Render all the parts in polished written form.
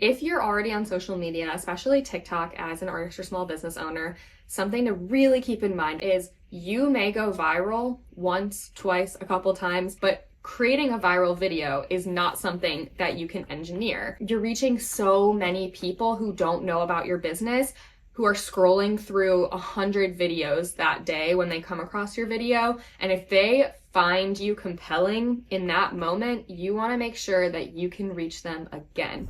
If you're already on social media, especially TikTok as an artist or small business owner, something to really keep in mind is you may go viral once, twice, a couple times, but creating a viral video is not something that you can engineer. You're reaching so many people who don't know about your business, who are scrolling through 100 videos that day when they come across your video. And if they find you compelling in that moment, you want to make sure that you can reach them again.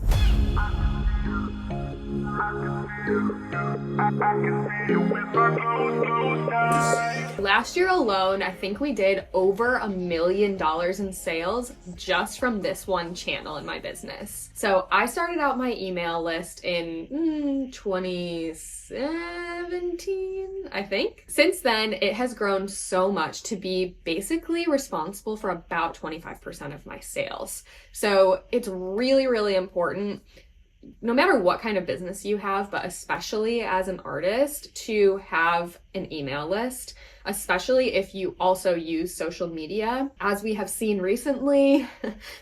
Last year alone, I think we did over $1 million in sales just from this one channel in my business. So I started out my email list in 2017, I think. Since then, it has grown so much to be basically responsible for about 25% of my sales. So it's really, really important, no matter what kind of business you have, but especially as an artist, to have an email list, especially if you also use social media. As we have seen recently,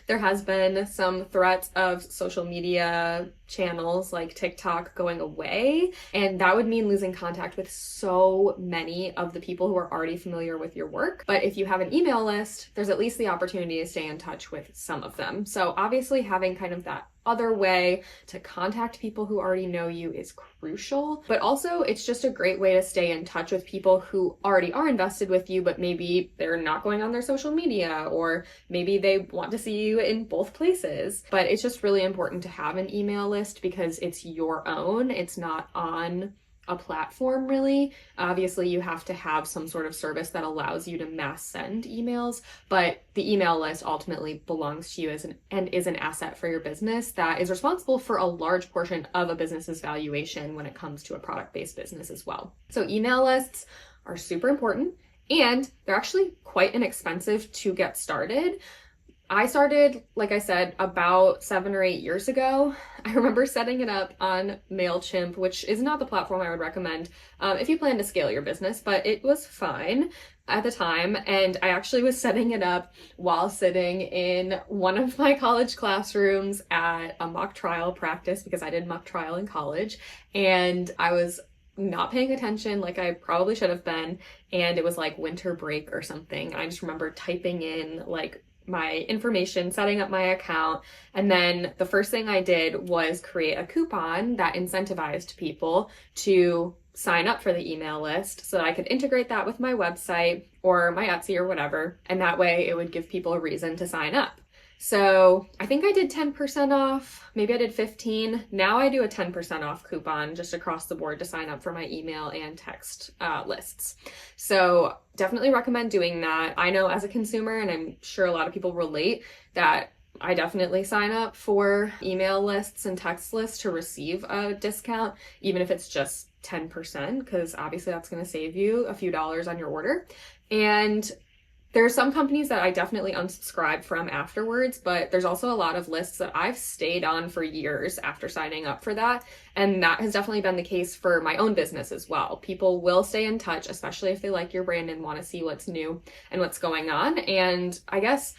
there has been some threats of social media channels like TikTok going away, and that would mean losing contact with so many of the people who are already familiar with your work. But if you have an email list, there's at least the opportunity to stay in touch with some of them. So obviously having kind of that other way to contact people who already know you is crucial, but also it's just a great way to stay in touch with people who already are invested with you, but maybe they're not going on their social media, or maybe they want to see you in both places. But it's just really important to have an email list because it's your own. It's not on a platform, really. Obviously, you have to have some sort of service that allows you to mass send emails, but the email list ultimately belongs to you and is an asset for your business that is responsible for a large portion of a business's valuation when it comes to a product-based business as well. So email lists are super important, and they're actually quite inexpensive to get started. I started, like I said, about 7 or 8 years ago. I remember setting it up on MailChimp, which is not the platform I would recommend if you plan to scale your business, but it was fine at the time. And I actually was setting it up while sitting in one of my college classrooms at a mock trial practice, because I did mock trial in college, and I was not paying attention like I probably should have been, and it was like winter break or something. I just remember typing in like my information, setting up my account, and then the first thing I did was create a coupon that incentivized people to sign up for the email list so that I could integrate that with my website or my Etsy or whatever, and that way it would give people a reason to sign up. So I think I did 10% off, maybe I did 15. Now I do a 10% off coupon just across the board to sign up for my email and text lists. So definitely recommend doing that. I know as a consumer, and I'm sure a lot of people relate, that I definitely sign up for email lists and text lists to receive a discount, even if it's just 10%, because obviously that's going to save you a few dollars on your order. And there are some companies that I definitely unsubscribe from afterwards, but there's also a lot of lists that I've stayed on for years after signing up for that. And that has definitely been the case for my own business as well. People will stay in touch, especially if they like your brand and want to see what's new and what's going on. And I guess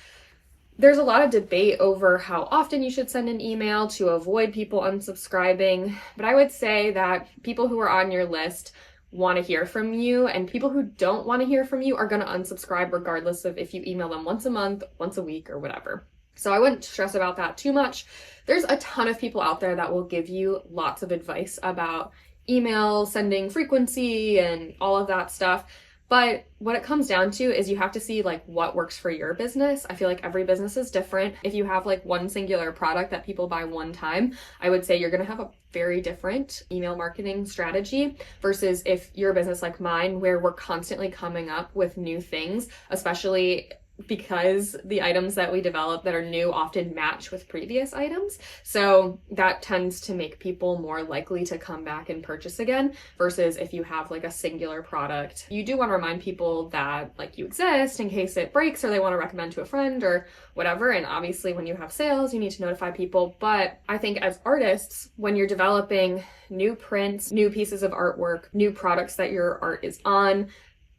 there's a lot of debate over how often you should send an email to avoid people unsubscribing. But I would say that people who are on your list want to hear from you, and people who don't want to hear from you are going to unsubscribe regardless of if you email them once a month, once a week, or whatever. So I wouldn't stress about that too much. There's a ton of people out there that will give you lots of advice about email sending frequency and all of that stuff. But what it comes down to is you have to see like what works for your business. I feel like every business is different. If you have like one singular product that people buy one time, I would say you're going to have a very different email marketing strategy versus if you're a business like mine, where we're constantly coming up with new things, especially because the items that we develop that are new often match with previous items. So that tends to make people more likely to come back and purchase again, versus if you have like a singular product. You do want to remind people that like you exist in case it breaks or they want to recommend to a friend or whatever. And obviously when you have sales, you need to notify people. But I think as artists, when you're developing new prints, new pieces of artwork, new products that your art is on,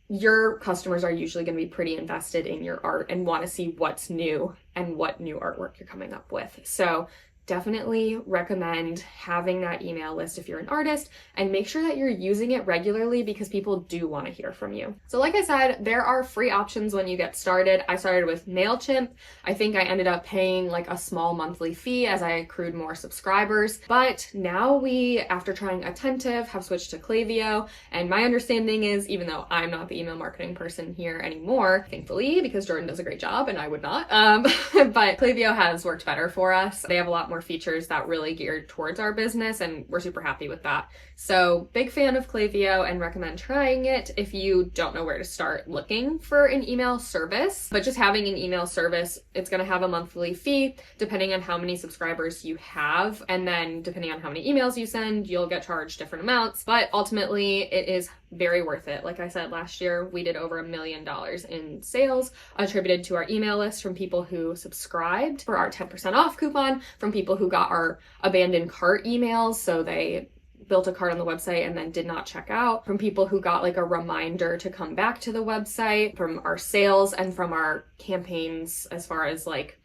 your customers are usually going to be pretty invested in your art and want to see what's new and what new artwork you're coming up with. So definitely recommend having that email list if you're an artist, and make sure that you're using it regularly because people do want to hear from you. So like I said, there are free options when you get started. I started with MailChimp. I think I ended up paying like a small monthly fee as I accrued more subscribers. But now we, after trying Attentive, have switched to Klaviyo. And my understanding is, even though I'm not the email marketing person here anymore, thankfully, because Jordan does a great job and I would not, but Klaviyo has worked better for us. They have a lot more features that really geared towards our business, and we're super happy with that. So big fan of Klaviyo and recommend trying it if you don't know where to start looking for an email service. But just having an email service, it's going to have a monthly fee depending on how many subscribers you have, and then depending on how many emails you send, you'll get charged different amounts, but ultimately it is very worth it. Like I said, last year we did over $1 million in sales attributed to our email list from people who subscribed for our 10% off coupon, from people who got our abandoned cart emails, so they built a cart on the website and then did not check out, from people who got like a reminder to come back to the website, from our sales, and from our campaigns as far as like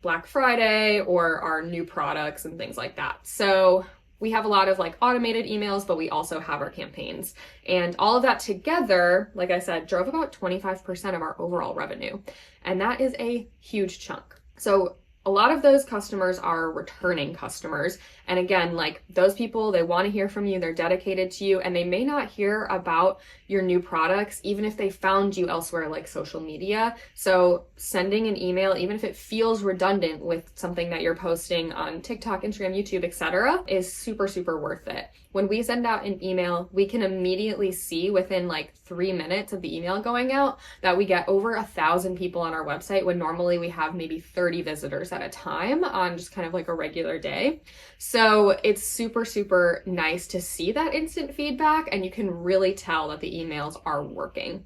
Black Friday or our new products and things like that. So we have a lot of like automated emails, but we also have our campaigns. And all of that together, like I said, drove about 25% of our overall revenue. And that is a huge chunk. So a lot of those customers are returning customers. And again, like those people, they want to hear from you, they're dedicated to you, and they may not hear about your new products, even if they found you elsewhere like social media. So sending an email, even if it feels redundant with something that you're posting on TikTok, Instagram, YouTube, etc., is super, super worth it. When we send out an email, we can immediately see within like 3 minutes of the email going out that we get over 1,000 people on our website, when normally we have maybe 30 visitors at a time on just kind of like a regular day. So it's super, super nice to see that instant feedback, and you can really tell that the emails are working.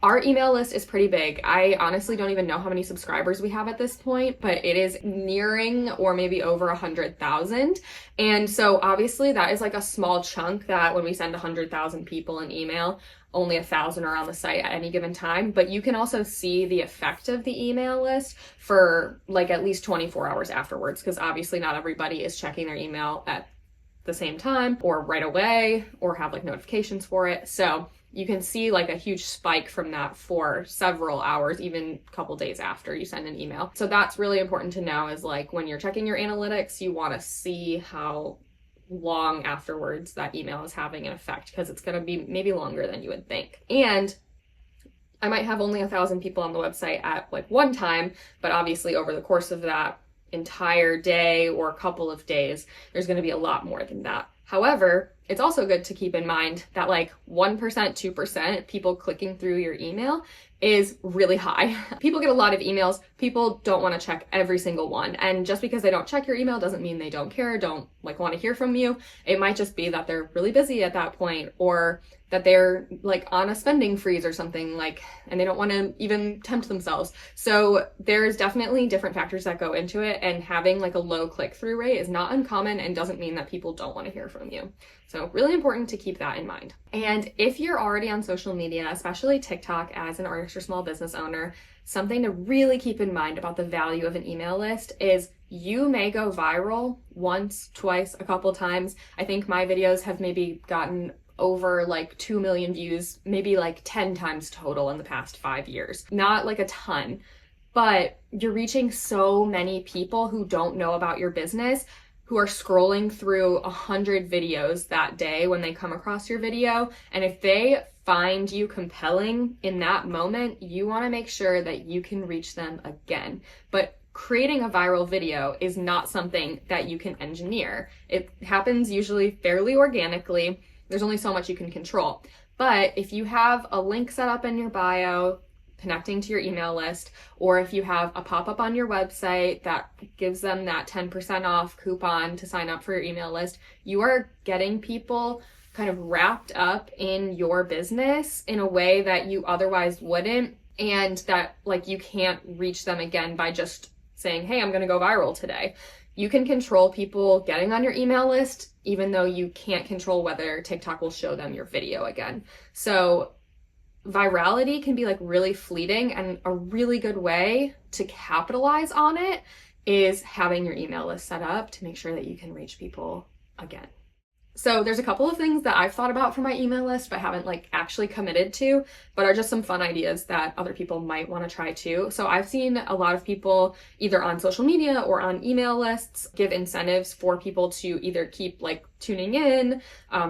Our email list is pretty big. I honestly don't even know how many subscribers we have at this point, but it is nearing or maybe over 100,000. And so obviously that is like a small chunk that when we send 100,000 people an email, only 1,000 are on the site at any given time. But you can also see the effect of the email list for like at least 24 hours afterwards, because obviously not everybody is checking their email at the same time or right away or have like notifications for it. So you can see like a huge spike from that for several hours, even a couple days after you send an email. So that's really important to know, is like when you're checking your analytics, you want to see how long afterwards that email is having an effect, because it's going to be maybe longer than you would think. And I might have only 1,000 people on the website at like one time, but obviously over the course of that entire day or a couple of days, there's going to be a lot more than that. However, it's also good to keep in mind that like 1%, 2% people clicking through your email is really high. People get a lot of emails. People don't want to check every single one. And just because they don't check your email doesn't mean they don't care, don't like want to hear from you. It might just be that they're really busy at that point, or that they're like on a spending freeze or something, like, and they don't want to even tempt themselves. So there's definitely different factors that go into it, and having like a low click-through rate is not uncommon and doesn't mean that people don't want to hear from you. So really important to keep that in mind. And if you're already on social media, especially TikTok, as an artist or small business owner, something to really keep in mind about the value of an email list is you may go viral once, twice, a couple times. I think my videos have maybe gotten over like 2 million views, maybe like 10 times total in the past 5 years. Not like a ton, but you're reaching so many people who don't know about your business, who are scrolling through 100 videos that day when they come across your video. And if they find you compelling in that moment, you want to make sure that you can reach them again. But creating a viral video is not something that you can engineer. It happens usually fairly organically. There's only so much you can control. But if you have a link set up in your bio connecting to your email list, or if you have a pop-up on your website that gives them that 10% off coupon to sign up for your email list, you are getting people kind of wrapped up in your business in a way that you otherwise wouldn't, and that like you can't reach them again by just saying, hey, I'm going to go viral today. You can control people getting on your email list, even though you can't control whether TikTok will show them your video again. So virality can be like really fleeting, and a really good way to capitalize on it is having your email list set up to make sure that you can reach people again. So there's a couple of things that I've thought about for my email list but haven't like actually committed to, but are just some fun ideas that other people might want to try too. So I've seen a lot of people either on social media or on email lists give incentives for people to either keep like tuning in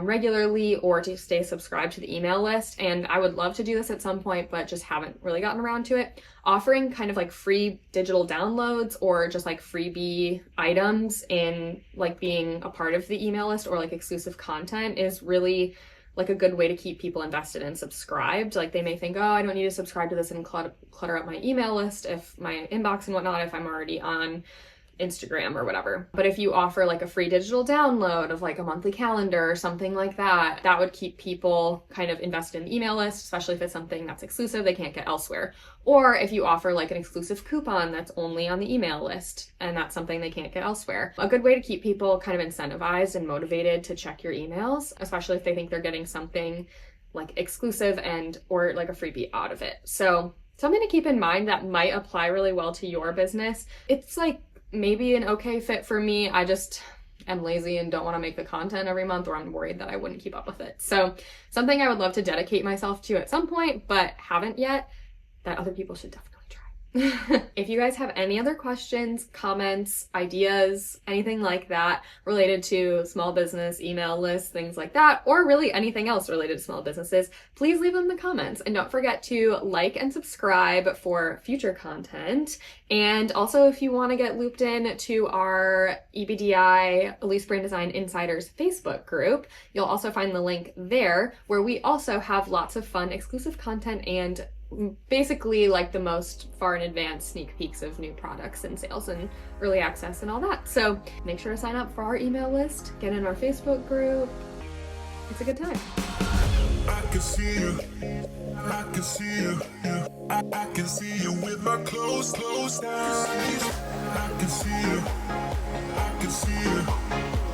regularly or to stay subscribed to the email list. And I would love to do this at some point, but just haven't really gotten around to it. Offering kind of like free digital downloads or just like freebie items in like being a part of the email list or like exclusive content is really like a good way to keep people invested and subscribed. Like they may think, oh, I don't need to subscribe to this and clutter up my email list if my inbox and whatnot if I'm already on Instagram or whatever. But if you offer like a free digital download of like a monthly calendar or something like that, that would keep people kind of invested in the email list, especially if it's something that's exclusive they can't get elsewhere. Or if you offer like an exclusive coupon that's only on the email list and that's something they can't get elsewhere. A good way to keep people kind of incentivized and motivated to check your emails, especially if they think they're getting something like exclusive and or like a freebie out of it. So something to keep in mind that might apply really well to your business. It's like maybe an okay fit for me. I just am lazy and don't want to make the content every month, or I'm worried that I wouldn't keep up with it. So something I would love to dedicate myself to at some point, but haven't yet, that other people should definitely try. If you guys have any other questions, comments, ideas, anything like that related to small business, email lists, things like that, or really anything else related to small businesses, please leave them in the comments. And don't forget to like and subscribe for future content. And also, if you want to get looped in to our EBDI, Elise Brand Design Insiders Facebook group, you'll also find the link there, where we also have lots of fun exclusive content and basically like the most far in advance sneak peeks of new products and sales and early access and all that. So make sure to sign up for our email list, get in our Facebook group. It's a good time. I can see you, I can see you, I can see you with my closed eyes. I can see you, I can see you.